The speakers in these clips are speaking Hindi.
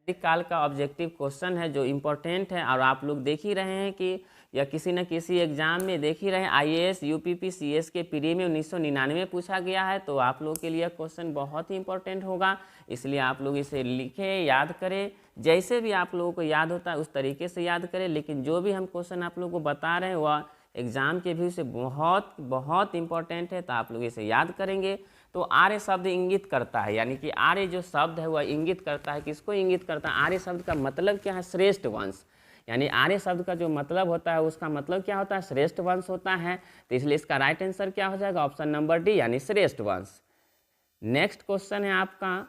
वैदिक काल का ऑब्जेक्टिव क्वेश्चन है जो इम्पोर्टेंट है और आप लोग देख ही रहे हैं कि या किसी न किसी एग्जाम में देख ही रहे हैं। आईएएस यूपीपी सीएस के प्री में 1999 पूछा गया है, तो आप लोग के लिए क्वेश्चन बहुत ही इंपॉर्टेंट होगा, इसलिए आप लोग इसे लिखें, याद करें। जैसे भी आप लोगों को याद होता है उस तरीके से याद करें, लेकिन जो भी हम क्वेश्चन आप लोगों को बता रहे हैं वह एग्ज़ाम के व्यू से बहुत बहुत इंपॉर्टेंट है, तो आप लोग इसे याद करेंगे। तो आर्य शब्द इंगित करता है, यानी कि आर्य जो शब्द है वह इंगित करता है, किसको इंगित करता है? आर्य शब्द का मतलब क्या है? श्रेष्ठ वंश। यानी आर्य शब्द का जो मतलब होता है उसका मतलब क्या होता है? श्रेष्ठ वंश होता है। तो इसलिए इसका राइट आंसर क्या हो जाएगा? ऑप्शन नंबर डी, यानी श्रेष्ठ वंश। नेक्स्ट क्वेश्चन है आपका,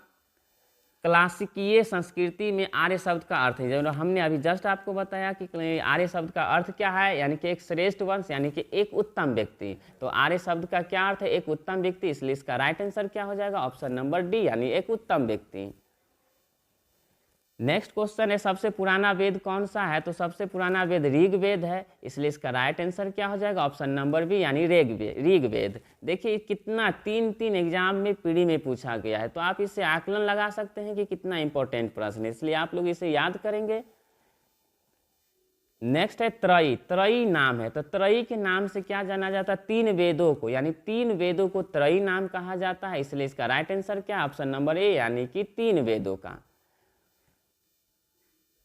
क्लासिकीय संस्कृति में आर्य शब्द का अर्थ है। जो हमने अभी जस्ट आपको बताया कि आर्य शब्द का अर्थ क्या है, यानी कि एक श्रेष्ठ वंश, यानी कि एक उत्तम व्यक्ति। तो आर्य शब्द का क्या अर्थ है? एक उत्तम व्यक्ति, इसलिए इसका राइट आंसर क्या हो जाएगा? ऑप्शन नंबर डी, यानी एक उत्तम व्यक्ति। नेक्स्ट क्वेश्चन है, सबसे पुराना वेद कौन सा है? तो सबसे पुराना वेद ऋग्वेद है, इसलिए इसका राइट आंसर क्या हो जाएगा? ऑप्शन नंबर बी, यानी ऋग्वेद। देखिए कितना तीन एग्जाम में पीढ़ी में पूछा गया है, तो आप इससे आकलन लगा सकते हैं कि कितना इंपॉर्टेंट प्रश्न है, इसलिए आप लोग इसे याद करेंगे। नेक्स्ट है त्रयी। त्रयी नाम है, तो त्रयी के नाम से क्या जाना जाता है? तीन वेदों को, यानी तीन वेदों को त्रयी नाम कहा जाता है, इसलिए इसका राइट आंसर क्या? ऑप्शन नंबर ए, यानी कि तीन वेदों का।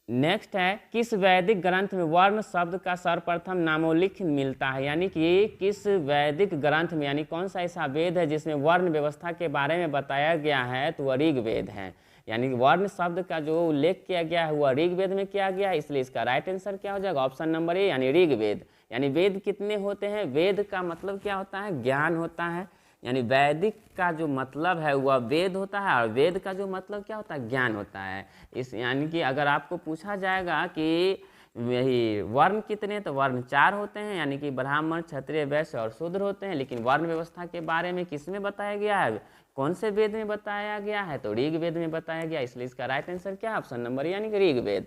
नेक्स्ट है, किस वैदिक ग्रंथ में वर्ण शब्द का सर्वप्रथम नामोल्लेख मिलता है? यानी कि किस वैदिक ग्रंथ में, यानी कौन सा ऐसा वेद है जिसमें वर्ण व्यवस्था के बारे में बताया गया है? तो वह ऋग्वेद है, यानी वर्ण शब्द का जो उल्लेख किया गया है वह ऋग्वेद में किया गया है, इसलिए इसका राइट आंसर क्या हो जाएगा? ऑप्शन नंबर ए, यानी ऋग्वेद। यानी वेद कितने होते हैं? वेद का मतलब क्या होता है? ज्ञान होता है, यानी वैदिक का जो मतलब है वह वेद होता है, और वेद का जो मतलब क्या होता है? ज्ञान होता है। इस यानी कि अगर आपको पूछा जाएगा कि यही वर्ण कितने, तो वर्ण 4 होते हैं, यानी कि ब्राह्मण, क्षत्रिय, वैश्य और शूद्र होते हैं। लेकिन वर्ण व्यवस्था के बारे में किस में बताया गया है? कौन से वेद में बताया गया है? तो ऋग्वेद में बताया गया, इसलिए इसका राइट आंसर क्या है? ऑप्शन नंबर यानी कि ऋग्वेद।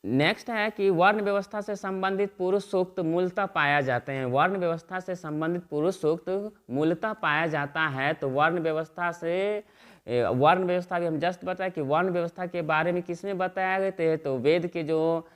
नेक्स्ट है कि वर्ण व्यवस्था से संबंधित पुरुष सूक्त मूलतः पाया जाते हैं। वर्ण व्यवस्था से संबंधित पुरुष सूक्त मूलतः पाया जाता है, तो वर्ण व्यवस्था भी हम जस्ट बताया कि वर्ण व्यवस्था के बारे में किसमें बताया गए थे? तो वेद के जो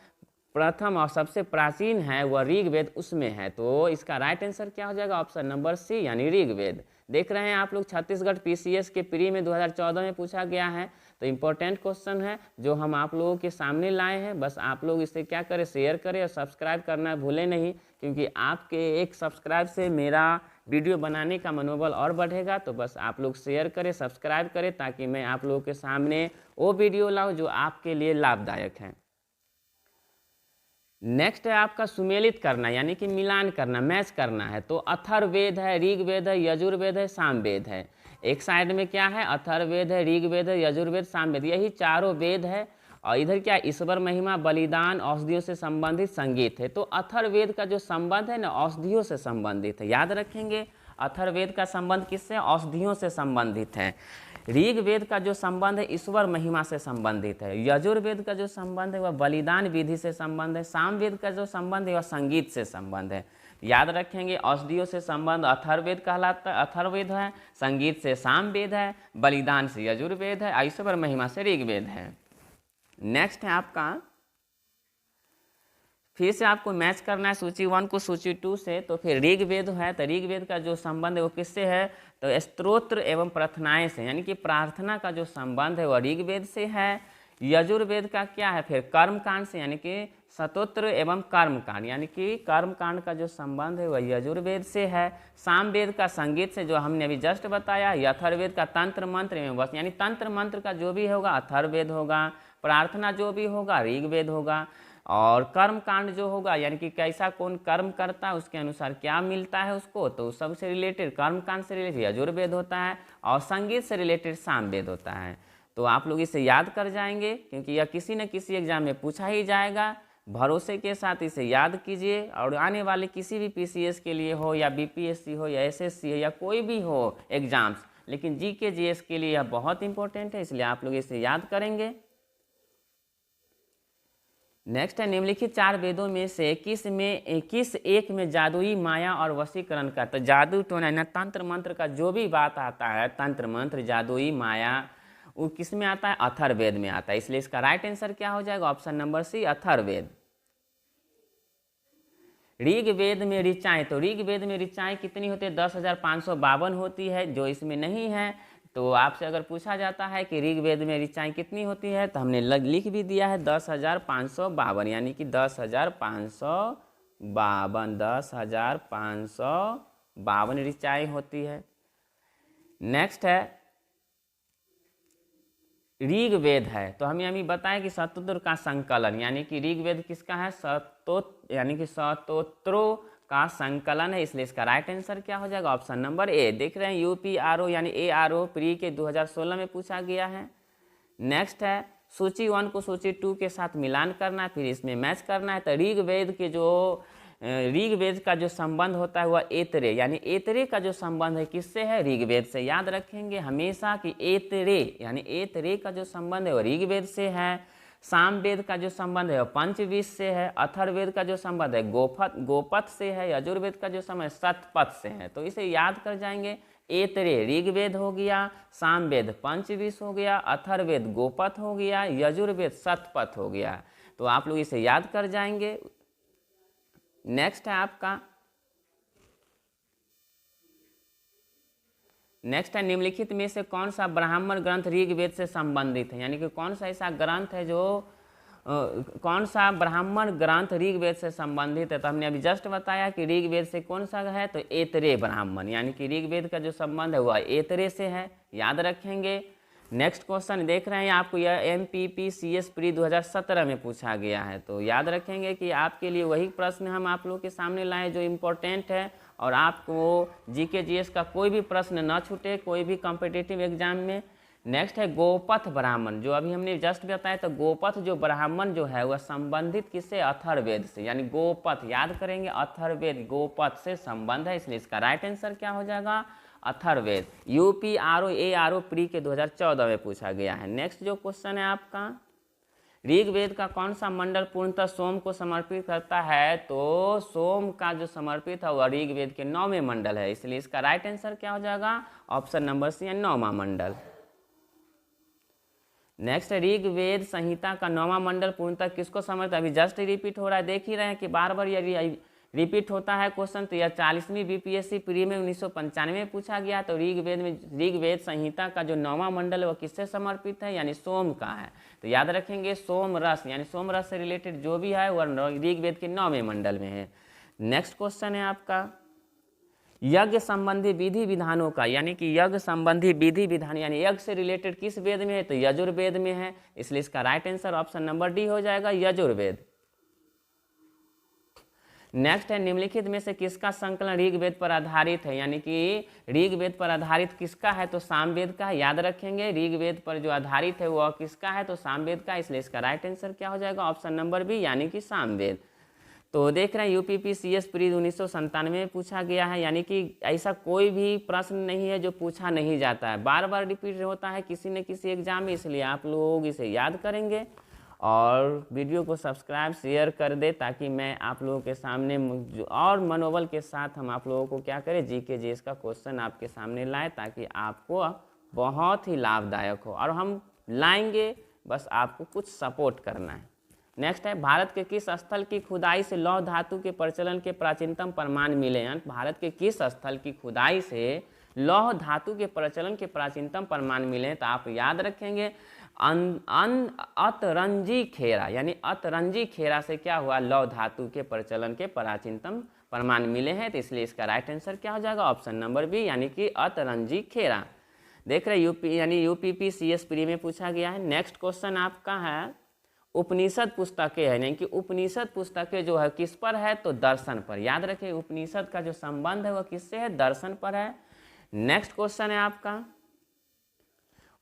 प्रथम और सबसे प्राचीन है वह ऋग्वेद, उसमें है, तो इसका राइट आंसर क्या हो जाएगा? ऑप्शन नंबर सी, यानी ऋग्वेद। देख रहे हैं आप लोग, छत्तीसगढ़ पीसीएस के प्री में 2014 में पूछा गया है, तो इम्पोर्टेंट क्वेश्चन है जो हम आप लोगों के सामने लाए हैं। बस आप लोग इसे क्या करें? शेयर करें और सब्सक्राइब करना भूलें नहीं, क्योंकि आपके एक सब्सक्राइब से मेरा वीडियो बनाने का मनोबल और बढ़ेगा। तो बस आप लोग शेयर करें, सब्सक्राइब करें, ताकि मैं आप लोगों के सामने वो वीडियो लाऊं जो आपके लिए लाभदायक है। नेक्स्ट है आपका सुमेलित करना, यानी कि मिलान करना, मैच करना है। तो अथर्ववेद है, ऋग्वेद है, यजुर्वेद है, सामवेद है। एक साइड में क्या है? अथर्ववेद है, ऋग्वेद है, यजुर्वेद, सामवेद, यही चारों वेद है। और इधर क्या? ईश्वर महिमा, बलिदान, औषधियों से संबंधित संगीत है। तो अथर्ववेद का जो संबंध है ना, औषधियों से संबंधित है, याद रखेंगे। अथर्ववेद का संबंध किससे? औषधियों से संबंधित है। ऋग्वेद का जो संबंध है ईश्वर महिमा से संबंधित है। यजुर्वेद का जो संबंध है वह बलिदान विधि से संबंध है। सामवेद का जो संबंध है वह संगीत से संबंध है। याद रखेंगे, औषधियों से संबंध अथर्ववेद कहलाता है, अथर्ववेद है, संगीत से सामवेद है, बलिदान से यजुर्वेद है, ईश्वर महिमा से ऋग्वेद है। नेक्स्ट है आपका, फिर से आपको मैच करना है सूची 1 को सूची 2 से। तो फिर ऋग्वेद है, तो ऋग्वेद का जो संबंध है वो किससे है? तो स्तोत्र एवं प्रार्थनाएं से, यानी कि प्रार्थना का जो संबंध है वह ऋग्वेद से है। यजुर्वेद का क्या है? फिर कर्मकांड से, यानी कि स्तोत्र एवं कर्मकांड, यानी कि कर्मकांड का जो संबंध है वह यजुर्वेद से है। सामवेद का संगीत से, जो हमने अभी जस्ट बताया। अथर्ववेद का तंत्र मंत्र एवं वस्त्र, यानी तंत्र मंत्र का जो भी होगा अथर्ववेद होगा, प्रार्थना जो भी होगा ऋग्वेद होगा, और कर्म कांड जो होगा, यानी कि कैसा कौन कर्म करता है उसके अनुसार क्या मिलता है उसको, तो सबसे रिलेटेड कर्म कांड से रिलेटेड यजुर्वेद होता है, और संगीत से रिलेटेड सामवेद होता है। तो आप लोग इसे याद कर जाएंगे, क्योंकि यह किसी न किसी एग्जाम में पूछा ही जाएगा। भरोसे के साथ इसे याद कीजिए, और आने वाले किसी भी पीसीएस के लिए हो, या बीपीएससी हो, या एसएससी हो, या कोई भी हो एग्जाम्स, लेकिन जीके जीएस के लिए यह बहुत इंपॉर्टेंट है, इसलिए आप लोग इसे याद करेंगे। नेक्स्ट है, निम्नलिखित 4 वेदों में से किस एक में जादुई माया और वशीकरण का, तो जादू टोना ना तंत्र मंत्र का जो भी बात आता है, तंत्र मंत्र, जादुई माया, वो किस में आता है, अथर्ववेद में आता है। इसलिए इसका राइट आंसर क्या हो जाएगा, option number c, Atharvaveda. Rigveda में ऋचाएं, तो ऋग्वेद में ऋचाएं कितनी होती है, 10,552 होती है, जो इसमें नहीं है। तो आपसे अगर पूछा जाता है कि ऋग्वेद में ऋचाएं कितनी होती है, तो हमने लिख भी दिया है 10,552, यानी कि 10,552 ऋचाएं होती है। नेक्स्ट है ऋग्वेद है, तो हमें अभी बताएं कि शतोत्र का संकलन, यानी कि ऋग्वेद किसका है, यानी कि शतोत्रों का संकलन है। इसलिए इसका राइट आंसर क्या हो जाएगा, ऑप्शन नंबर ए। देख रहे हैं UPRO यानी ARO प्री के 2016 में पूछा गया है। नेक्स्ट है सूची 1 को सूची 2 के साथ मिलान करना है, फिर इसमें मैच करना है। तो ऋग्वेद का जो संबंध होता है वह एतरे, यानी एतरे का जो संबंध है किससे है, ऋग्वेद से। याद रखेंगे हमेशा कि एतरे यानी एतरे का जो संबंध है वह ऋग्वेद से है। सामवेद का जो संबंध है वह पंचवीस से है। अथर्ववेद का जो संबंध है गोपथ से है। यजुर्वेद का जो संबंध शतपथ से है। तो इसे याद कर जाएंगे, एतरे ऋग्वेद हो गया, सामवेद पंचवीस हो गया, अथर्ववेद गोपथ हो गया, यजुर्वेद शतपथ हो गया। तो आप लोग इसे याद कर जाएंगे। नेक्स्ट है आपका, नेक्स्ट है निम्नलिखित में से कौन सा ब्राह्मण ग्रंथ ऋग्वेद से संबंधित है, यानी कि कौन सा ऐसा ग्रंथ है जो कौन सा ब्राह्मण ग्रंथ ऋग्वेद से संबंधित है। तो हमने अभी जस्ट बताया कि ऋग्वेद से कौन सा है, तो एतरे ब्राह्मण, यानी कि ऋग्वेद का जो संबंध है वह एतरे से है। याद रखेंगे। नेक्स्ट क्वेश्चन देख रहे हैं आपको, यह MPPCS प्री 2017 में पूछा गया है। तो याद रखेंगे कि आपके लिए वही प्रश्न हम आप लोगों के सामने लाए जो इम्पोर्टेंट है, और आपको GK GS का कोई भी प्रश्न न छूटे कोई भी कॉम्पिटिटिव एग्जाम में। नेक्स्ट है गोपथ ब्राह्मण, जो अभी हमने जस्ट बताया। तो गोपथ जो ब्राह्मण जो है वह संबंधित किससे, अथर्ववेद से, यानी गोपथ याद करेंगे अथर्ववेद गोपथ से संबंध है। इसलिए इसका राइट आंसर क्या हो जाएगा, अथर्ववेद। UPRO ARO प्री के 2014 में पूछा गया है। नेक्स्ट जो क्वेश्चन है आपका, ऋग्वेद का कौन सा मंडल पूर्णतः सोम को समर्पित करता है। तो सोम का जो समर्पित है वह ऋग्वेद के 9वें मंडल है। इसलिए इसका राइट आंसर क्या हो जाएगा, ऑप्शन नंबर सी, 9वां मंडल। नेक्स्ट ऋग्वेद संहिता का 9वां मंडल पूर्णतः किसको समर्पित, अभी जस्ट रिपीट हो रहा है, देख ही रहे हैं कि बार बार ये रिपीट होता है क्वेश्चन। तो यह 40वीं BPSC प्री में 1995 में पूछा गया। तो ऋग्वेद संहिता का जो 9वां मंडल है वह किससे समर्पित है, यानी सोम का है। तो याद रखेंगे सोम रस, यानी सोम रस से रिलेटेड जो भी है वह ऋग्वेद के 9वें मंडल में है। नेक्स्ट क्वेश्चन है आपका, यज्ञ संबंधी विधि विधानों का, यानी कि यज्ञ संबंधी विधि विधान यानी यज्ञ से रिलेटेड किस वेद में है, तो यजुर्वेद में है। इसलिए इसका right answer option number D हो जाएगा, यजुर्वेद। नेक्स्ट है निम्नलिखित में से किसका संकलन ऋग्वेद पर आधारित है, यानी कि ऋग्वेद पर आधारित किसका है, तो सामवेद का है। याद रखेंगे ऋग्वेद पर जो आधारित है वह किसका है, तो सामवेद का। इसलिए इसका राइट आंसर क्या हो जाएगा, ऑप्शन नंबर बी, यानी कि सामवेद। तो देख रहे हैं UPPCS प्री 1997 में पूछा गया है, यानी कि ऐसा कोई भी प्रश्न नहीं है जो पूछा नहीं जाता है, बार बार रिपीट होता है किसी न किसी एग्जाम में। इसलिए आप लोग इसे याद करेंगे और वीडियो को सब्सक्राइब शेयर कर दे, ताकि मैं आप लोगों के सामने और मनोबल के साथ हम आप लोगों को क्या करें, GK GS का क्वेश्चन आपके सामने लाए, ताकि आपको बहुत ही लाभदायक हो। और हम लाएंगे, बस आपको कुछ सपोर्ट करना है। नेक्स्ट है, भारत के किस स्थल की खुदाई से लौह धातु के प्रचलन के प्राचीनतम प्रमाण मिले हैं। भारत के किस स्थल की खुदाई से लौह धातु के प्रचलन के प्राचीनतम प्रमाण मिले हैं। तो आप याद रखेंगे अतरंजी खेरा, यानी अतरंजी खेरा से क्या हुआ, लौह धातु के प्रचलन के प्राचीनतम प्रमाण मिले हैं। तो इसलिए इसका राइट आंसर क्या हो जाएगा, ऑप्शन नंबर बी, यानी कि अतरंजी खेरा। देख रहे UPPCS प्री में पूछा गया है। नेक्स्ट क्वेश्चन आपका है, उपनिषद पुस्तकें है, यानी कि उपनिषद पुस्तकें जो है किस पर है, तो दर्शन पर। याद रखें उपनिषद का जो संबंध है वह किससे है, दर्शन पर है। नेक्स्ट क्वेश्चन है आपका,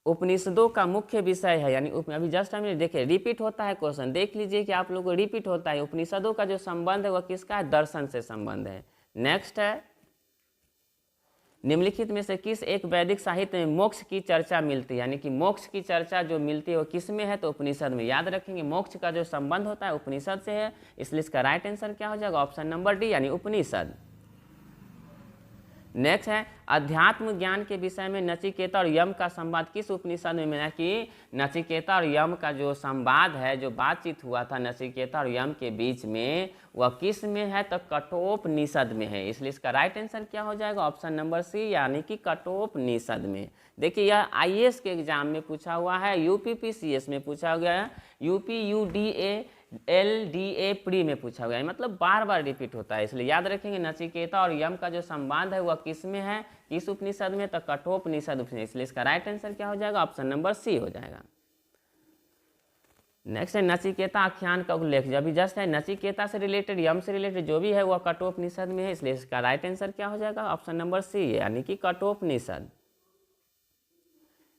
उपनिषदों का मुख्य विषय है, यानी अभी जस्ट हमने देखे रिपीट होता है क्वेश्चन, देख लीजिए कि आप लोगों को रिपीट होता है। उपनिषदों का जो संबंध है वह किसका है, दर्शन से संबंध है। नेक्स्ट है, निम्नलिखित में से किस एक वैदिक साहित्य में मोक्ष की चर्चा मिलती है, यानी कि मोक्ष की चर्चा जो मिलती है वो किस में है, तो उपनिषद में। याद रखेंगे मोक्ष का जो संबंध होता है उपनिषद से है। इसलिए इसका राइट आंसर क्या हो जाएगा, ऑप्शन नंबर डी, यानी उपनिषद। नेक्स्ट है अध्यात्म ज्ञान के विषय में नचिकेता और यम का संवाद किस उपनिषद में मिला? कि नचिकेता और यम का जो संवाद है, जो बातचीत हुआ था नचिकेता और यम के बीच में, वह किस में है? तो कठोपनिषद में है। इसलिए इसका राइट आंसर क्या हो जाएगा? ऑप्शन नंबर सी, यानी कि कठोपनिषद में। देखिए यह आईएएस के एग्जाम में पूछा हुआ है, यूपीपीसीएस में पूछा गया है, यूपी यूडीए LDA प्री में पूछा गया है, मतलब बार बार रिपीट होता है। इसलिए याद रखेंगे नचिकेता और यम का जो संवाद है वह किस में है? किस उपनिषद में? तो कठोपनिषद उपनिषद। इसलिए इसका राइट आंसर क्या हो जाएगा? ऑप्शन नंबर सी हो जाएगा। नेक्स्ट है नचिकेता आख्यान का उल्लेख, जब भी जस्ट है नचिकेता से रिलेटेड, यम से रिलेटेड जो भी है वह कठोपनिषद में है। इसलिए इसका राइट आंसर क्या हो जाएगा? ऑप्शन नंबर सी, यानी कि Kathopanishad.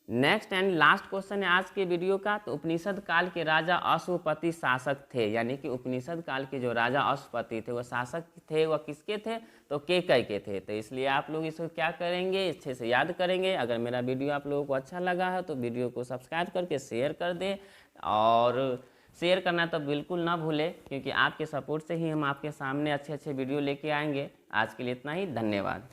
Next and last question है आज के वीडियो का। तो उपनिषद काल के राजा अश्वपति शासक थे, यानी कि उपनिषद काल के जो राजा अश्वपति थे वह शासक थे, वह किसके थे? तो केकई के थे। तो इसलिए आप लोग इसको क्या करेंगे? अच्छे से याद करेंगे। अगर मेरा वीडियो आप लोगों को अच्छा लगा है तो वीडियो को सब्सक्राइब करके शेयर कर दें, और शेयर करना तो बिल्कुल ना भूलें, क्योंकि आपके सपोर्ट से ही हम आपके सामने अच्छे अच्छे वीडियो लेके आएंगे। आज के लिए इतना ही, धन्यवाद।